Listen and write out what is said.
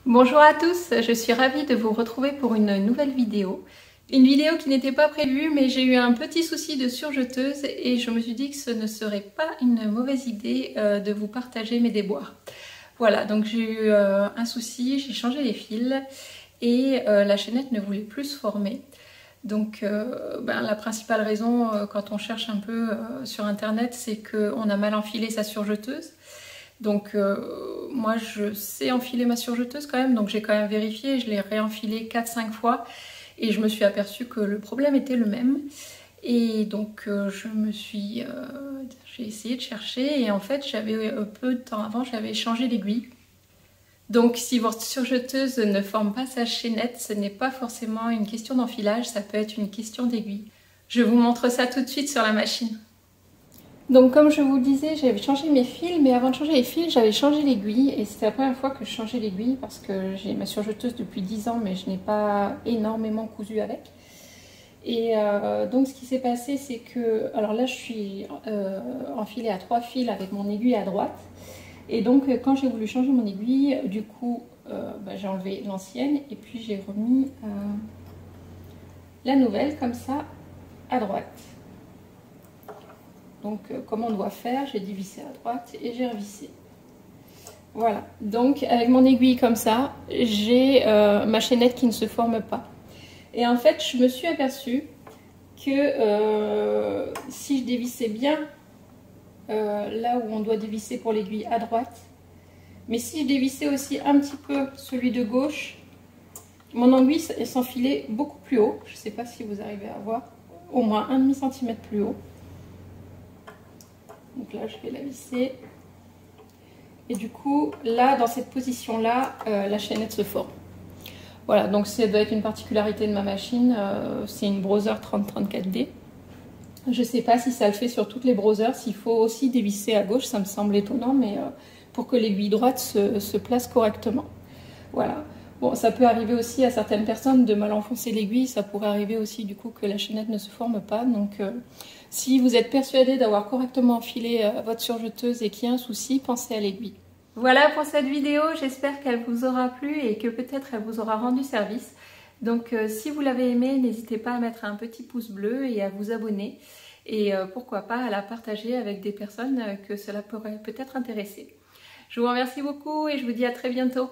Bonjour à tous, je suis ravie de vous retrouver pour une nouvelle vidéo. Une vidéo qui n'était pas prévue, mais j'ai eu un petit souci de surjeteuse et je me suis dit que ce ne serait pas une mauvaise idée de vous partager mes déboires. Voilà, donc j'ai eu un souci, j'ai changé les fils et la chaînette ne voulait plus se former. Donc la principale raison quand on cherche un peu sur internet, c'est qu'on a mal enfilé sa surjeteuse. Donc moi je sais enfiler ma surjeteuse quand même, donc j'ai quand même vérifié, je l'ai réenfilée 4-5 fois et je me suis aperçue que le problème était le même. Et donc j'ai essayé de chercher et en fait j'avais peu de temps avant, j'avais changé l'aiguille. Donc si votre surjeteuse ne forme pas sa chaînette, ce n'est pas forcément une question d'enfilage, ça peut être une question d'aiguille. Je vous montre ça tout de suite sur la machine. Donc comme je vous le disais, j'avais changé mes fils, mais avant de changer les fils, j'avais changé l'aiguille. Et c'était la première fois que je changeais l'aiguille parce que j'ai ma surjeteuse depuis 10 ans, mais je n'ai pas énormément cousu avec. Et donc ce qui s'est passé, c'est que, alors là je suis enfilée à 3 fils avec mon aiguille à droite. Et donc quand j'ai voulu changer mon aiguille, du coup j'ai enlevé l'ancienne et puis j'ai remis la nouvelle comme ça à droite. Donc comme on doit faire, j'ai dévissé à droite et j'ai revissé. Voilà, donc avec mon aiguille comme ça, j'ai ma chaînette qui ne se forme pas. Et en fait, je me suis aperçue que si je dévissais bien là où on doit dévisser pour l'aiguille à droite, mais si je dévissais aussi un petit peu celui de gauche, mon aiguille s'enfilait beaucoup plus haut. Je ne sais pas si vous arrivez à voir, au moins 1,5 cm plus haut. Donc là, je vais la visser. Et du coup, là, dans cette position-là, la chaînette se forme. Voilà, donc ça doit être une particularité de ma machine. C'est une Brother 3034D. Je ne sais pas si ça le fait sur toutes les Brothers. S'il faut aussi dévisser à gauche, ça me semble étonnant, mais pour que l'aiguille droite se place correctement. Voilà. Bon, ça peut arriver aussi à certaines personnes de mal enfoncer l'aiguille. Ça pourrait arriver aussi du coup que la chaînette ne se forme pas. Donc si vous êtes persuadé d'avoir correctement enfilé votre surjeteuse et qu'il y a un souci, pensez à l'aiguille. Voilà pour cette vidéo, j'espère qu'elle vous aura plu et que peut-être elle vous aura rendu service. Donc si vous l'avez aimée, n'hésitez pas à mettre un petit pouce bleu et à vous abonner. Et pourquoi pas à la partager avec des personnes que cela pourrait peut-être intéresser. Je vous remercie beaucoup et je vous dis à très bientôt.